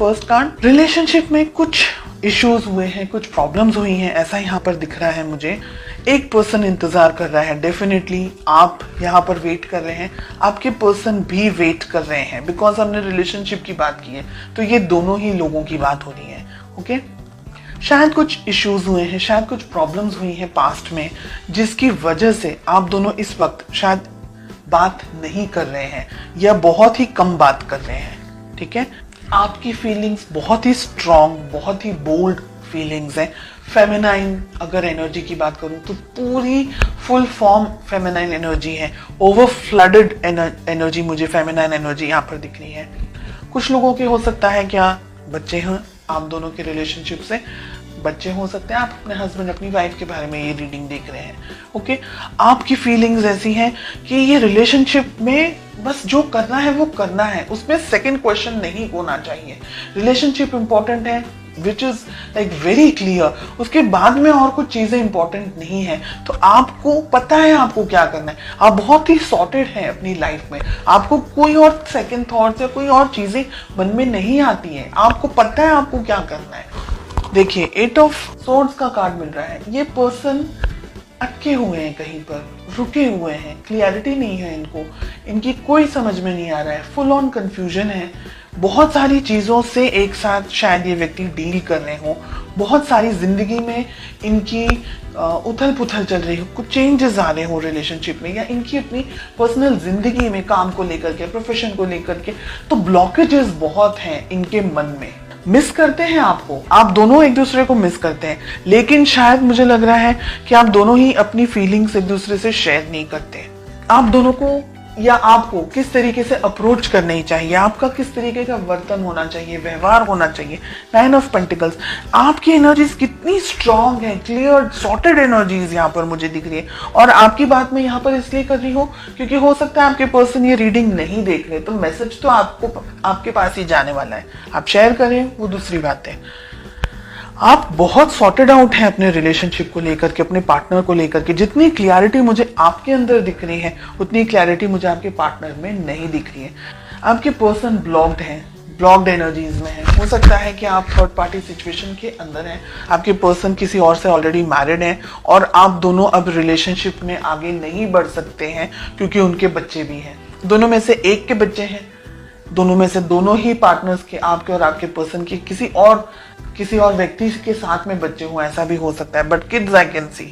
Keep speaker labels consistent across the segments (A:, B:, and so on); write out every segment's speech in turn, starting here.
A: First card, relationship में कुछ issues हुए हैं, कुछ प्रॉब्लम्स हुई हैं, ऐसा यहाँ पर दिख रहा है मुझे। एक पर्सन इंतजार कर रहा है, डेफिनेटली आप यहाँ पर वेट कर रहे हैं, आपके पर्सन भी वेट कर रहे हैं, बिकॉज हमने रिलेशनशिप की बात की है तो ये दोनों ही लोगों की बात हो रही है। ओके, शायद कुछ इश्यूज हुए हैं, शायद कुछ प्रॉब्लम्स हुई हैं पास्ट में, जिसकी वजह से आप दोनों इस वक्त शायद बात नहीं कर रहे हैं या बहुत ही कम बात कर रहे हैं। ठीक है, आपकी फीलिंग्स बहुत ही स्ट्रॉन्ग, बहुत ही बोल्ड फीलिंग्स हैं। फेमिनाइन अगर एनर्जी की बात करूं तो पूरी फुल फॉर्म फेमिनाइन एनर्जी है, ओवर फ्लडेड एनर्जी मुझे फेमिनाइन एनर्जी यहाँ पर दिख रही है। कुछ लोगों के हो सकता है क्या बच्चे हैं, आप दोनों के रिलेशनशिप से बच्चे हो सकते हैं, आप अपने हस्बैंड अपनी वाइफ के बारे में ये रीडिंग देख रहे हैं। ओके, आपकी फीलिंग्स ऐसी हैं कि ये रिलेशनशिप में बस जो करना है वो करना है, उसमें सेकंड क्वेश्चन नहीं होना चाहिए। रिलेशनशिप इंपॉर्टेंट है, which is like very clear, उसके बाद में और कुछ चीजें इंपॉर्टेंट नहीं है। तो आपको पता है आपको क्या करना है, आप बहुत ही सॉर्टेड हैं अपनी लाइफ में, आपको कोई और सेकंड थॉट्स या कोई और चीजें मन में नहीं आती हैं, आपको पता है आपको क्या करना है। देखिए, 8 ऑफ सोर्ड्स का कार्ड मिल रहा है, ये पर्सन अटके हुए हैं, कहीं पर रुके हुए हैं, क्लियरिटी नहीं है इनको, इनकी कोई समझ में नहीं आ रहा है, फुल ऑन कंफ्यूजन है। बहुत सारी चीज़ों से एक साथ शायद ये व्यक्ति डील कर रहे हो, बहुत सारी जिंदगी में इनकी उथल पुथल चल रही हो, कुछ चेंजेस आ रहे हो रिलेशनशिप में, या इनकी अपनी पर्सनल जिंदगी में काम को लेकर के, प्रोफेशन को लेकर के, तो ब्लॉकेजेस बहुत हैं इनके मन में। मिस करते हैं आपको, आप दोनों एक दूसरे को मिस करते हैं, लेकिन शायद मुझे लग रहा है कि आप दोनों ही अपनी फीलिंग्स एक दूसरे से शेयर नहीं करते। आप दोनों को या आपको किस तरीके से अप्रोच करनी चाहिए, आपका किस तरीके का वर्तन होना चाहिए, व्यवहार होना चाहिए। 9 ऑफ पेंटिकल्स, आपकी एनर्जीज कितनी स्ट्रांग है, क्लियर सॉर्टेड एनर्जीज यहाँ पर मुझे दिख रही है। और आपकी बात मैं यहाँ पर इसलिए कर रही हूँ क्योंकि हो सकता है आपके पर्सन ये रीडिंग नहीं देख रहे, तो मैसेज तो आपको आपके पास ही जाने वाला है, आप शेयर करें वो दूसरी बात है। आप बहुत सॉर्टेड आउट हैं अपने रिलेशनशिप को लेकर के, अपने पार्टनर को लेकर के। जितनी क्लैरिटी मुझे आपके अंदर दिख रही है उतनी क्लैरिटी मुझे आपके पार्टनर में नहीं दिख रही है। आपके पर्सन ब्लॉक्ड हैं, ब्लॉक्ड एनर्जीज में है। हो सकता है कि आप थर्ड पार्टी सिचुएशन के अंदर हैं, आपके पर्सन किसी और से ऑलरेडी मैरिड हैं और आप दोनों अब रिलेशनशिप में आगे नहीं बढ़ सकते हैं क्योंकि उनके बच्चे भी हैं। दोनों में से एक के बच्चे हैं, दोनों में से दोनों ही पार्टनर्स के, आपके और आपके पर्सन के, किसी और व्यक्ति के साथ में बच्चे हों, ऐसा भी हो सकता है, but kids I can see.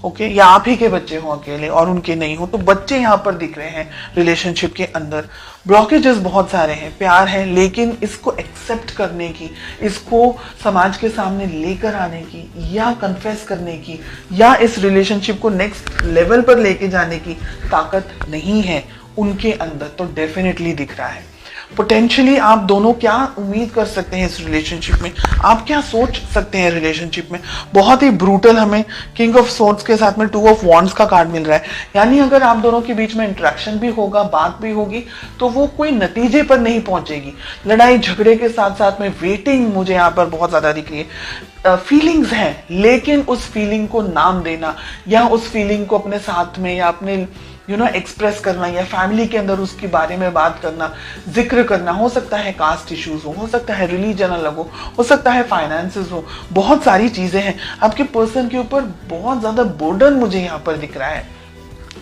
A: Okay, या आप ही के बच्चे हों अकेले और उनके नहीं हो, तो बच्चे यहाँ पर दिख रहे हैं रिलेशनशिप के अंदर। ब्लॉकेजेस बहुत सारे हैं, प्यार है लेकिन इसको एक्सेप्ट करने की, इसको समाज के सामने लेकर आने की या कन्फेस करने की या इस रिलेशनशिप को नेक्स्ट लेवल पर लेके जाने की ताकत नहीं है उनके अंदर, तो डेफिनेटली दिख रहा है। पोटेंशियली आप दोनों क्या उम्मीद कर सकते हैं इस रिलेशनशिप में, आप क्या सोच सकते हैं रिलेशनशिप में। बहुत ही ब्रूटल हमें किंग ऑफ सोर्ड्स के साथ में 2 ऑफ वॉन्ड्स का कार्ड मिल रहा है, यानी अगर आप दोनों के बीच में इंटरेक्शन भी होगा, बात भी होगी, तो वो कोई नतीजे पर नहीं पहुंचेगी। लड़ाई झगड़े के साथ साथ में वेटिंग मुझे यहाँ पर बहुत ज्यादा दिख रही है। फीलिंग्स हैं, लेकिन उस फीलिंग को नाम देना या उस फीलिंग को अपने साथ में या अपने एक्सप्रेस करना या फैमिली के अंदर उसके बारे में बात करना, जिक्र करना, हो सकता है कास्ट इश्यूज हो सकता है रिलीजन अलग हो सकता है फाइनेंसेस हो, बहुत सारी चीजें हैं। आपके पर्सन के ऊपर बहुत ज्यादा बर्डन मुझे यहाँ पर दिख रहा है।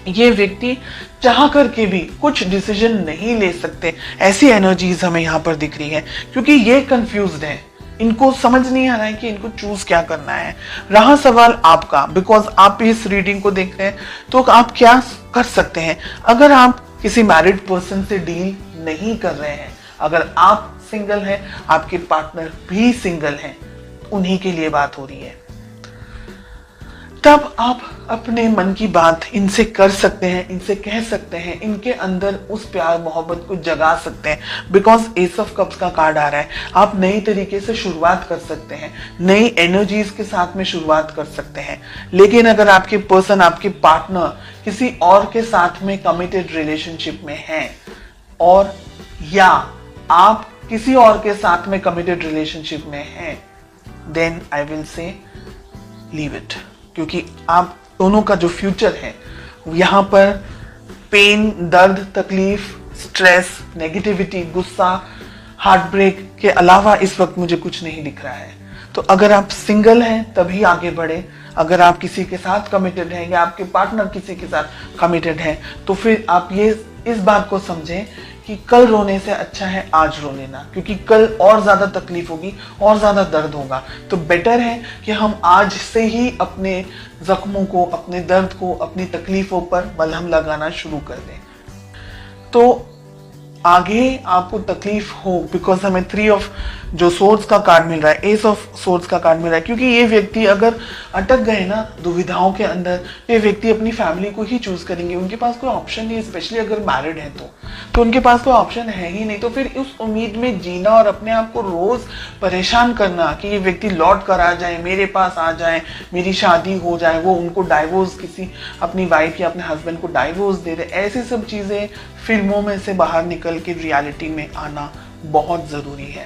A: ये व्यक्ति चाह करके भी कुछ डिसीजन नहीं ले सकते, ऐसी एनर्जीज हमें यहाँ पर दिख रही है, क्योंकि ये कंफ्यूज्ड है, इनको समझ नहीं आ रहा है कि इनको चूज क्या करना है। रहा सवाल आपका, बिकॉज आप इस रीडिंग को देख रहे हैं, तो आप क्या कर सकते हैं। अगर आप किसी मैरिड पर्सन से डील नहीं कर रहे हैं, अगर आप सिंगल हैं, आपके पार्टनर भी सिंगल हैं, उन्हीं के लिए बात हो रही है, तब आप अपने मन की बात इनसे कर सकते हैं, इनसे कह सकते हैं, इनके अंदर उस प्यार मोहब्बत को जगा सकते हैं। बिकॉज एस ऑफ कप्स का कार्ड आ रहा है, आप नई तरीके से शुरुआत कर सकते हैं, नई एनर्जीज के साथ में शुरुआत कर सकते हैं। लेकिन अगर आपके पर्सन, आपके पार्टनर किसी और के साथ में कमिटेड रिलेशनशिप में हैं, और या आप किसी और के साथ में कमिटेड रिलेशनशिप में हैं, then I will say leave it, क्योंकि आप दोनों का जो फ्यूचर है यहाँ पर पेन, दर्द, तकलीफ, स्ट्रेस, नेगेटिविटी, गुस्सा, हार्ट ब्रेक के अलावा इस वक्त मुझे कुछ नहीं दिख रहा है। तो अगर आप सिंगल हैं तभी आगे बढ़े, अगर आप किसी के साथ कमिटेड हैं या आपके पार्टनर किसी के साथ कमिटेड है तो फिर आप ये इस बात को समझें कि कल रोने से अच्छा है आज रो लेना, क्योंकि कल और ज्यादा तकलीफ होगी और ज्यादा दर्द होगा। तो बेटर है कि हम आज से ही अपने जख्मों को, अपने दर्द को, अपनी तकलीफों पर मलहम लगाना शुरू कर दें। तो आगे आपको तकलीफ हो, बिकॉज हमें 3 ऑफ जो सोर्ड्स का कार्ड मिल रहा है, एस ऑफ सोर्ड्स का कार्ड मिल रहा है, क्योंकि ये व्यक्ति अगर अटक गए ना दुविधाओं के अंदर, ये व्यक्ति अपनी फैमिली को ही चूज करेंगे। उनके पास कोई ऑप्शन नहीं, स्पेशली अगर मैरिड है तो उनके पास कोई ऑप्शन है ही नहीं। तो फिर उस उम्मीद में जीना और अपने आप को रोज परेशान करना कि ये व्यक्ति लौट कर आ जाए, मेरे पास आ जाए, मेरी शादी हो जाए, वो उनको डाइवोर्स, किसी अपनी वाइफ या अपने हस्बैंड को डाइवोर्स दे रहे, ऐसी सब चीजें फिल्मों में से बाहर निकल के रियलिटी में आना बहुत जरूरी है।